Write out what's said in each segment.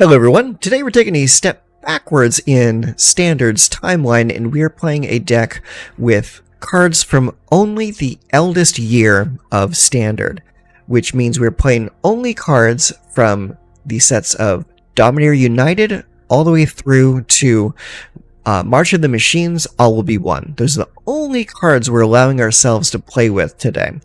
Hello everyone, today we're taking a step backwards in Standard's timeline and we are playing a deck with cards from only the eldest year of Standard, which means we're playing only cards from the sets of Dominator United all the way through to March of the Machines, All Will Be One. Those are the only cards we're allowing ourselves to play with today.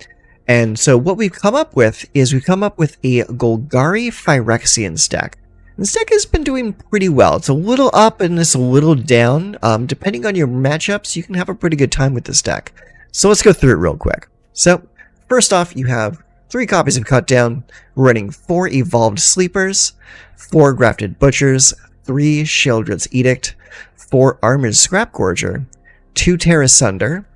And so what we've come up with is a Golgari Phyrexians deck. This deck has been doing pretty well. It's a little up and it's a little down. Depending on your matchups, you can have a pretty good time with this deck. So let's go through it real quick. So first off, you have 3 copies of Cut Down, running 4 Evolved Sleepers, 4 Grafted Butchers, 3 Sheoldred's Edict, 4 Armored Scrapgorger, 2 Tear Asunder,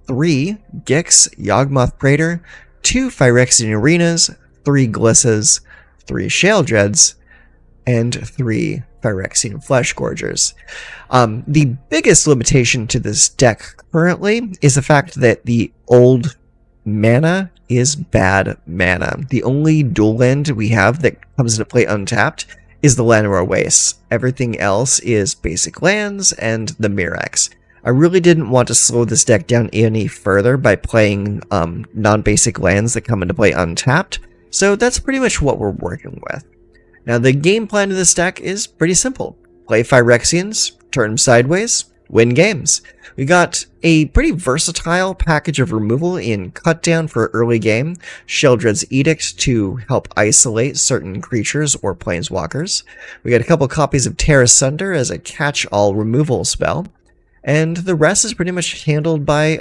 3 Gix Yawgmoth Praetor, 2 Phyrexian Arenas, 3 Glissas, 3 Sheoldreds, and 3 Phyrexian Fleshgorgers. The biggest limitation to this deck currently is the fact that the old mana is bad mana. The only dual land we have that comes into play untapped is the Llanowar Wastes. Everything else is basic lands and the Mirrex. I really didn't want to slow this deck down any further by playing non-basic lands that come into play untapped, so that's pretty much what we're working with. Now, the game plan of this deck is pretty simple. Play Phyrexians, turn them sideways, win games. We got a pretty versatile package of removal in Cut Down for early game, Sheoldred's Edict to help isolate certain creatures or planeswalkers. We got a couple copies of Tear Asunder as a catch-all removal spell, and the rest is pretty much handled by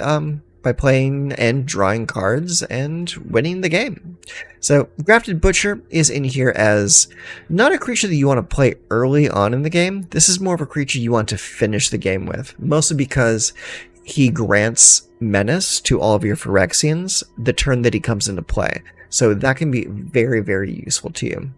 playing and drawing cards and winning the game. So Grafted Butcher is in here as not a creature that you want to play early on in the game. This is more of a creature you want to finish the game with, mostly because he grants menace to all of your Phyrexians the turn that he comes into play. So that can be very, very useful to you.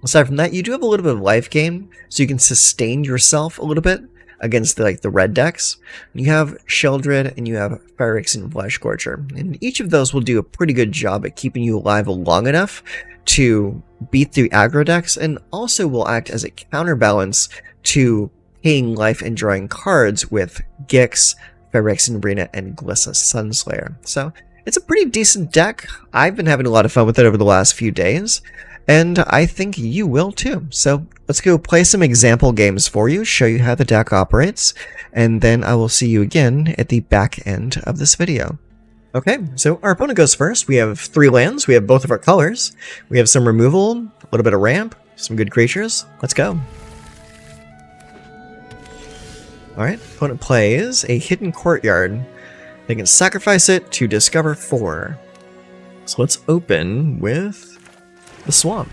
Aside from that, you do have a little bit of life gain, so you can sustain yourself a little bit against the red decks. You have Sheoldred and you have Phyrexian Fleshgorger, and each of those will do a pretty good job at keeping you alive long enough to beat the aggro decks, and also will act as a counterbalance to paying life and drawing cards with Gix, Phyrexian Arena, and Glissa Sunslayer. So it's a pretty decent deck. I've been having a lot of fun with it over the last few days, and I think you will too. So let's go play some example games for you, show you how the deck operates, and then I will see you again at the back end of this video. Okay, so our opponent goes first. We have 3 lands, we have both of our colors, we have some removal, a little bit of ramp, some good creatures. Let's go. Alright, opponent plays a Hidden Courtyard. They can sacrifice it to discover 4. So let's open with the Swamp,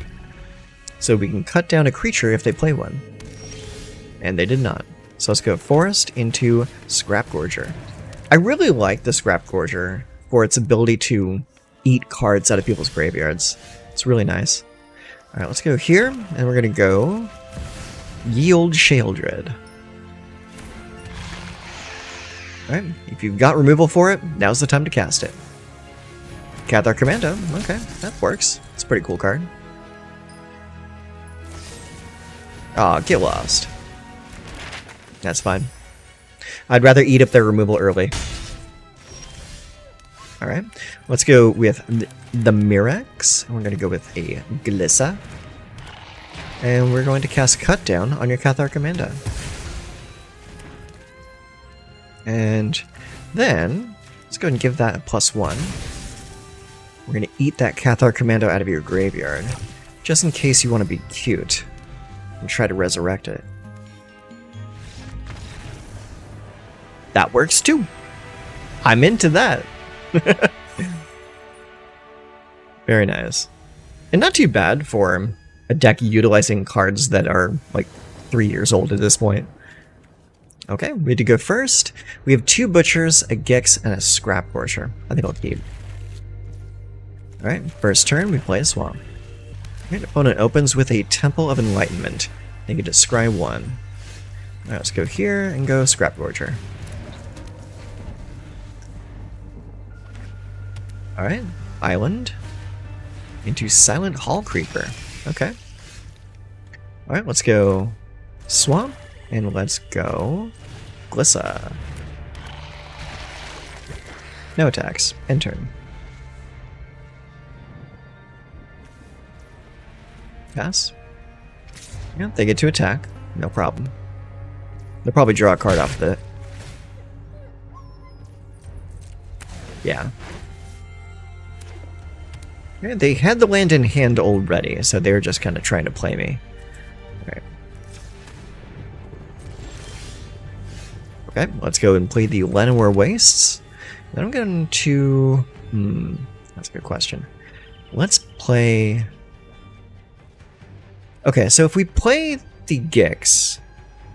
so we can cut down a creature if they play one. And they did not. So let's go Forest into Scrapgorger. I really like the Scrapgorger for its ability to eat cards out of people's graveyards. It's really nice. Alright, let's go here, and we're gonna go Ye Olde Sheoldred. Alright, if you've got removal for it, now's the time to cast it. Cathar Commando, okay, that works. It's a pretty cool card. Aw, get lost. That's fine. I'd rather eat up their removal early. Alright, let's go with the Mirrex. We're going to go with a Glissa. And we're going to cast Cut Down on your Cathar Commando. And then, let's go ahead and give that a +1. We're going to eat that Cathar Commando out of your graveyard, just in case you want to be cute and try to resurrect it. That works too. I'm into that. Very nice. And not too bad for a deck utilizing cards that are like 3 years old at this point. Okay, we need to go first. We have 2 Butchers, a Gix, and a Scrapgorger. I think I'll keep. Alright, first turn, we play a Swamp. Your opponent opens with a Temple of Enlightenment. They can descry 1. Alright, let's go here and go Scrapgorger. Alright, Island into Silent Hall Creeper. Okay. Alright, let's go Swamp, and let's go Glissa. No attacks. End turn. Pass. Yeah, they get to attack. No problem. They'll probably draw a card off the... Yeah. Yeah, they had the land in hand already, so they were just kind of trying to play me. Alright. Okay, let's go and play the Llanowar Wastes. Then I'm going to... that's a good question. Let's play... Okay, so if we play the Gix,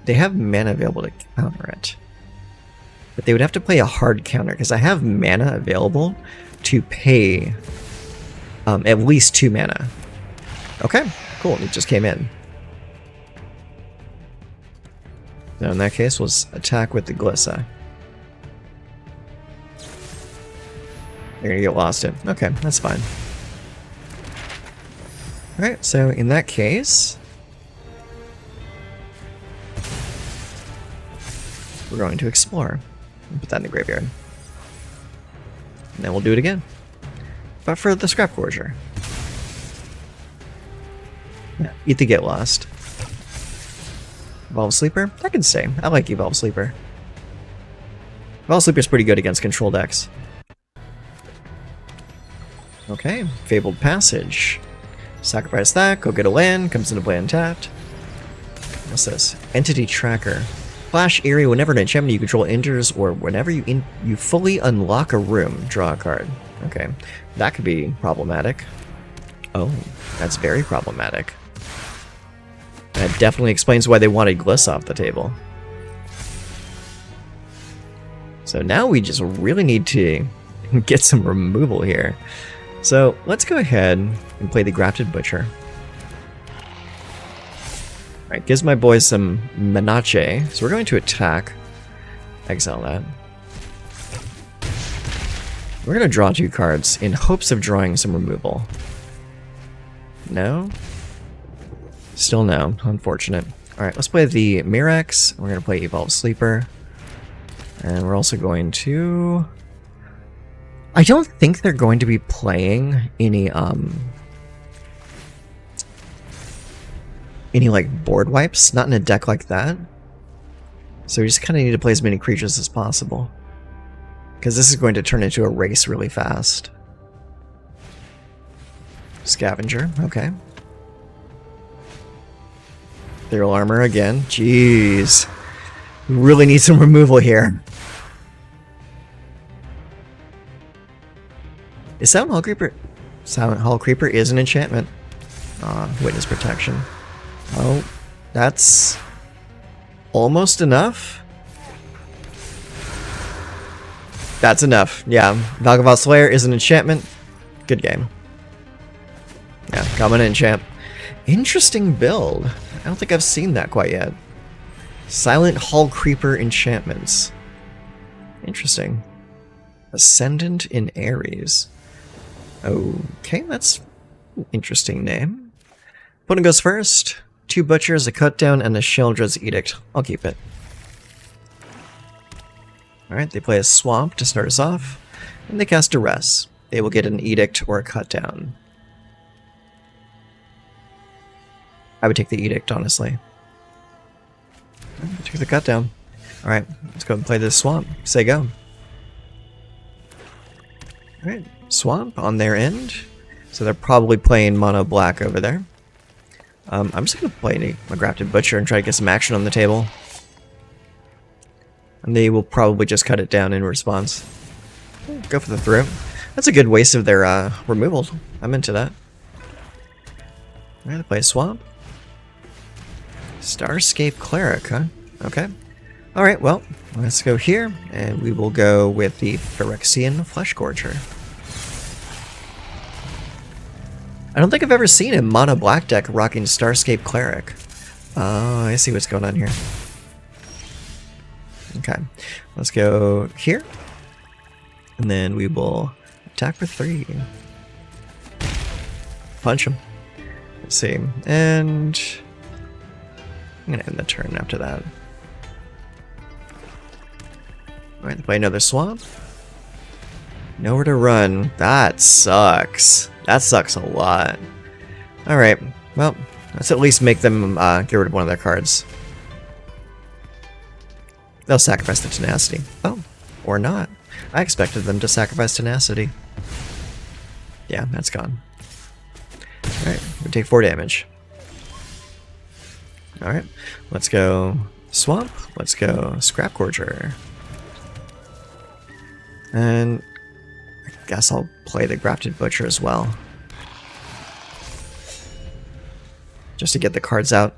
they have mana available to counter it. But they would have to play a hard counter, because I have mana available to pay at least 2 mana. Okay, cool, it just came in. So in that case, we'll attack with the Glissa. They're gonna get lost in. Okay, that's fine. Alright, so in that case, we're going to explore. Put that in the graveyard. And then we'll do it again. But for the Scrapgorger. Yeah, eat the get lost. Evolve Sleeper? I can stay. I like Evolve Sleeper. Evolve Sleeper is pretty good against control decks. Okay, Fabled Passage. Sacrifice that, go get a land, comes into play untapped. What's this? Entity Tracker. Flash area whenever an enchantment you control enters, or whenever you fully unlock a room, draw a card. Okay, that could be problematic. Oh, that's very problematic. That definitely explains why they wanted Glissa off the table. So now we just really need to get some removal here. So let's go ahead and play the Grafted Butcher. Alright, gives my boys some Menache. So we're going to attack. Exile that. We're going to draw 2 cards in hopes of drawing some removal. No? Still no. Unfortunate. Alright, let's play the Mirrex. We're going to play Evolve Sleeper. And we're also going to... I don't think they're going to be playing any like board wipes, not in a deck like that. So we just kind of need to play as many creatures as possible, because this is going to turn into a race really fast. Scavenger, okay. Ethereal Armor again. Jeez, we really need some removal here. Is Silent Hall Creeper? Silent Hall Creeper is an enchantment. Witness Protection. Oh, that's almost enough. That's enough. Yeah, Yawgmoth Slayer is an enchantment. Good game. Yeah, come on in, champ. Interesting build. I don't think I've seen that quite yet. Silent Hall Creeper enchantments. Interesting. Ascendant in Ares. Okay, that's an interesting name. Opponent goes first. 2 Butchers, a Cutdown, and a Sheoldred's Edict. I'll keep it. Alright, they play a Swamp to start us off, and they cast Duress. They will get an Edict or a Cutdown. I would take the Edict, honestly. Take the Cutdown. Alright, let's go and play this Swamp. Say go. Alright, Swamp on their end. So they're probably playing mono black over there. I'm just going to play a Grafted Butcher and try to get some action on the table. And they will probably just cut it down in response. Go for the throat. That's a good waste of their removal. I'm into that. Alright, they play a Swamp. Starscape Cleric, huh? Okay. Alright, well, let's go here, and we will go with the Phyrexian Fleshgorger. I don't think I've ever seen a mono black deck rocking Starscape Cleric. Oh, I see what's going on here. Okay, let's go here. And then we will attack for 3. Punch him. Let's see. And I'm gonna end the turn after that. Alright, they play another swamp. Nowhere to run. That sucks. That sucks a lot. Alright, well, let's at least make them get rid of one of their cards. They'll sacrifice the Tenacity. Oh, or not. I expected them to sacrifice Tenacity. Yeah, that's gone. Alright, we take 4 damage. Alright, let's go Swamp. Let's go Scrapgorger. And I guess I'll play the Grafted Butcher as well. Just to get the cards out.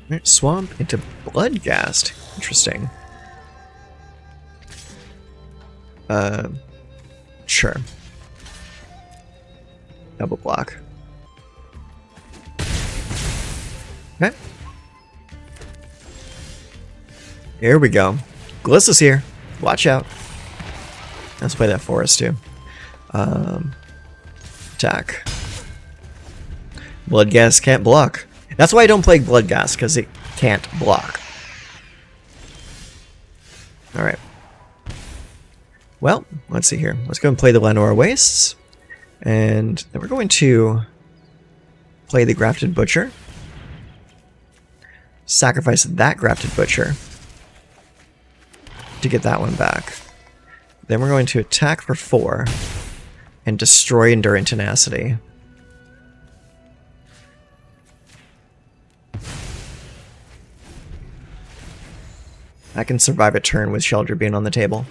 Alright, Swamp into Bloodghast. Interesting. Sure. Double block. Okay. Here we go. Glissa's here. Watch out. Let's play that Forest too. Attack. Bloodghast can't block. That's why I don't play Bloodghast, because it can't block. Alright. Well, let's see here. Let's go and play the Llanowar Wastes. And then we're going to play the Grafted Butcher. Sacrifice that Grafted Butcher to get that one back. Then we're going to attack for 4 and destroy Enduring Tenacity. I can survive a turn with Sheoldred being on the table.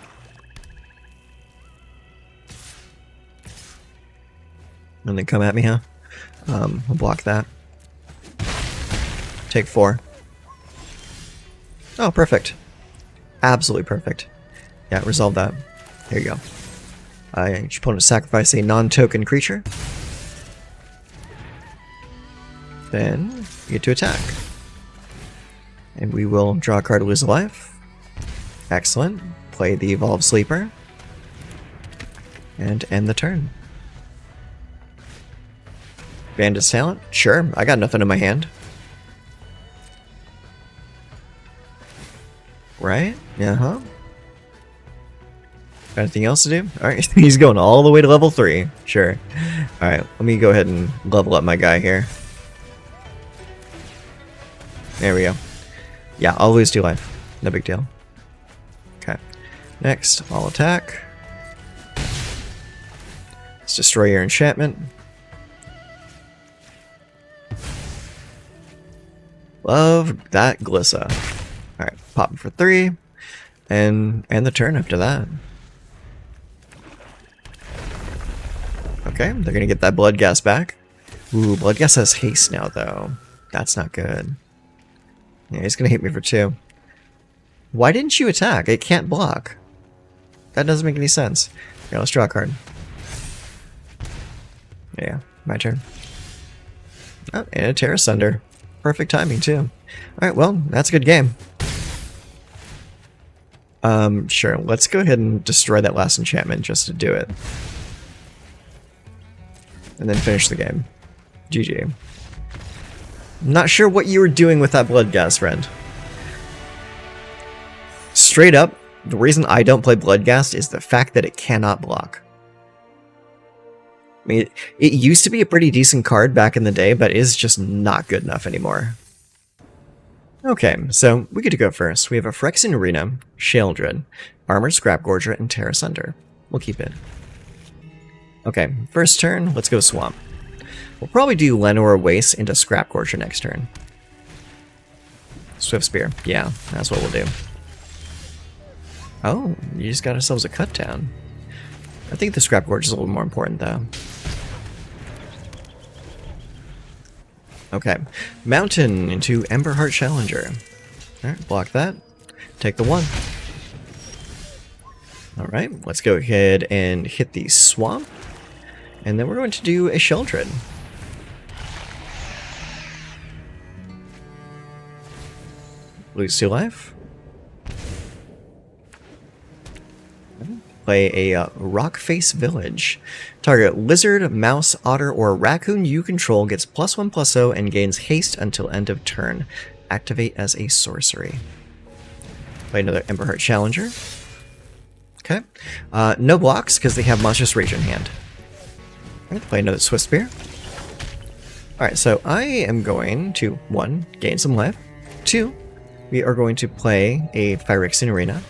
And then come at me, huh? We'll block that. Take 4. Oh, perfect. Absolutely perfect. Yeah, resolve that. Here you go. Each opponent sacrifice a non-token creature. Then you get to attack. And we will draw a card to lose a life. Excellent. Play the Evolved Sleeper. And end the turn. Bandit's Talent? Sure, I got nothing in my hand. Right? Uh-huh. Got anything else to do? Alright, he's going all the way to level 3. Sure. Alright, let me go ahead and level up my guy here. There we go. Yeah, I'll lose 2 life. No big deal. Okay. Next, I'll attack. Let's destroy your enchantment. Love that Glissa. Alright, pop it for 3. And the turn after that. Okay, they're gonna get that Bloodghast back. Ooh, Bloodghast has haste now, though. That's not good. Yeah, he's gonna hit me for 2. Why didn't you attack? It can't block. That doesn't make any sense. Here, let's draw a card. Yeah, my turn. Oh, and a Tear Asunder. Perfect timing, too. Alright, well, that's a good game. Sure, let's go ahead and destroy that last enchantment just to do it. And then finish the game. GG. Not sure what you were doing with that Bloodghast, friend. Straight up, the reason I don't play Bloodghast is the fact that it cannot block. I mean, it used to be a pretty decent card back in the day, but is just not good enough anymore. Okay, so we get to go first. We have a Phyrexian Arena, Sheoldred, Armored Scrapgorger, and Tear Asunder. We'll keep it. Okay, first turn, let's go Swamp. We'll probably do Llanowar Wastes into Scrapgorger next turn. Swift Spear, yeah, that's what we'll do. Oh, you just got ourselves a cut down. I think the Scrapgorger is a little more important, though. Okay, Mountain into Emberheart Challenger. Alright, block that. Take the 1. Alright, let's go ahead and hit the Swamp. And then we're going to do a Sheoldred. Lose 2 life. play a Rockface Village. Target lizard, mouse, otter, or raccoon you control gets +1/+0 and gains haste until end of turn. Activate as a sorcery. Play another Emberheart Challenger. Okay. No blocks because they have Monstrous Rage in hand. Alright, play another Swift Spear. Alright, so I am going to, 1, gain some life. 2, we are going to play a Phyrexian Arena.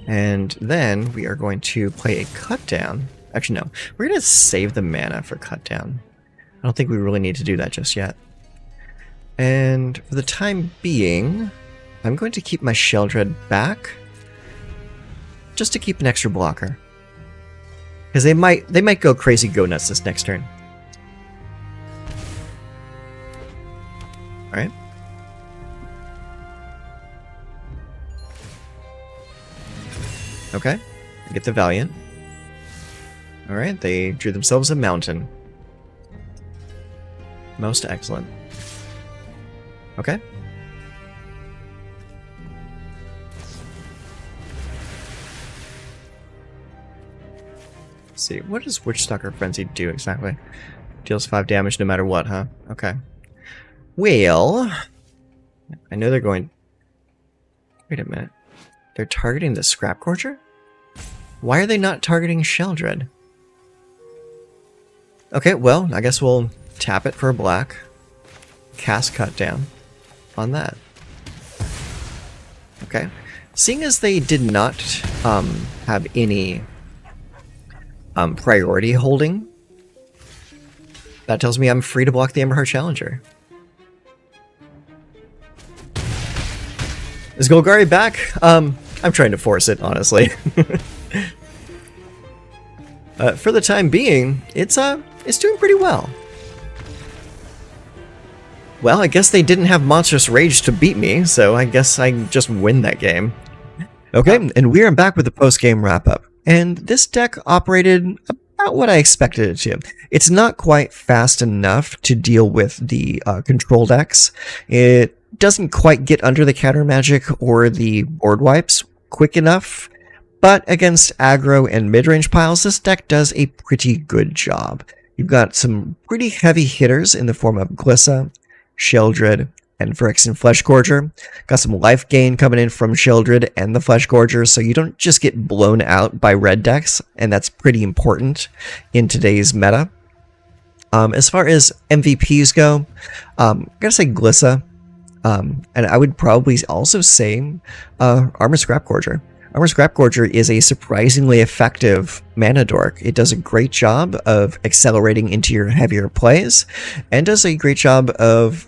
And then we are going to play a Cut Down. Actually, no. We're going to save the mana for Cut Down. I don't think we really need to do that just yet. And for the time being, I'm going to keep my Sheoldred back. Just to keep an extra blocker. Because they might go crazy go nuts this next turn. Alright. Okay. Get the Valiant. Alright, they drew themselves a mountain. Most excellent. Okay. Let's see, what does Witchstalker Frenzy do exactly? Deals 5 damage no matter what, huh? Okay. Well, I know they're going... Wait a minute. They're targeting the Scrapgorger? Why are they not targeting Sheoldred? Okay, well, I guess we'll tap it for a black. Cast Cut Down on that. Okay. Seeing as they did not have any priority holding, that tells me I'm free to block the Emberheart Challenger. Is Golgari back? I'm trying to force it, honestly. For the time being, it's doing pretty well. Well, I guess they didn't have Monstrous Rage to beat me, so I guess I just win that game. Okay, and we are back with the post-game wrap-up. And this deck operated about what I expected it to. It's not quite fast enough to deal with the control decks. It doesn't quite get under the counter magic or the board wipes quick enough. But against aggro and mid-range piles, this deck does a pretty good job. You've got some pretty heavy hitters in the form of Glissa, Sheoldred, and Phyrexian Fleshgorger. Got some life gain coming in from Sheoldred and the Fleshgorger, so you don't just get blown out by red decks, and that's pretty important in today's meta. As far as MVPs go, I gotta say Glissa, and I would probably also say Armored Scrapgorger. Armored Scrapgorger is a surprisingly effective mana dork. It does a great job of accelerating into your heavier plays, and does a great job of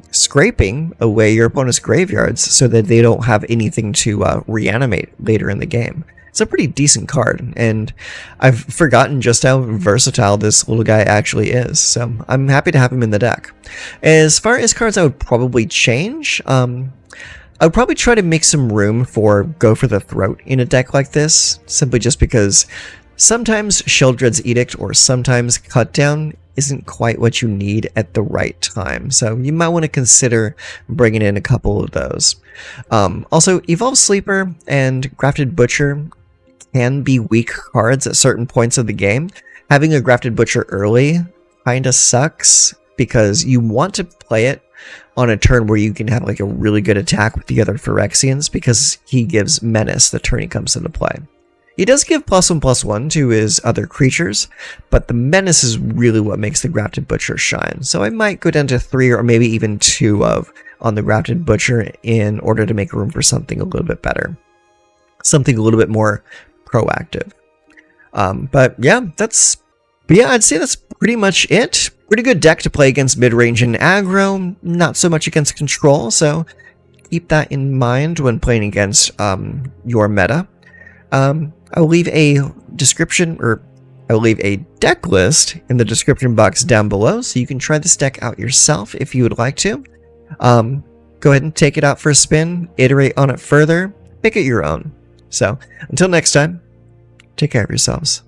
scraping away your opponent's graveyards so that they don't have anything to reanimate later in the game. It's a pretty decent card, and I've forgotten just how versatile this little guy actually is, so I'm happy to have him in the deck. As far as cards I would probably change, I would probably try to make some room for Go for the Throat in a deck like this, simply just because sometimes Sheoldred's Edict or sometimes Cut Down isn't quite what you need at the right time, so you might want to consider bringing in a couple of those. Also, Evolve Sleeper and Grafted Butcher can be weak cards at certain points of the game. Having a Grafted Butcher early kinda sucks, because you want to play it on a turn where you can have like a really good attack with the other Phyrexians, because he gives Menace the turn he comes into play. He does give +1/+1 to his other creatures, but the Menace is really what makes the Grafted Butcher shine. So I might go down to 3 or maybe even 2 on the Grafted Butcher in order to make room for something a little bit better. Something a little bit more proactive. But yeah, I'd say that's pretty much it. Pretty good deck to play against mid-range and aggro, not so much against control, so keep that in mind when playing against your meta. I'll leave a description, or I'll leave a deck list in the description box down below, so you can try this deck out yourself if you would like to. Go ahead and take it out for a spin, iterate on it further, pick it your own. So, until next time, take care of yourselves.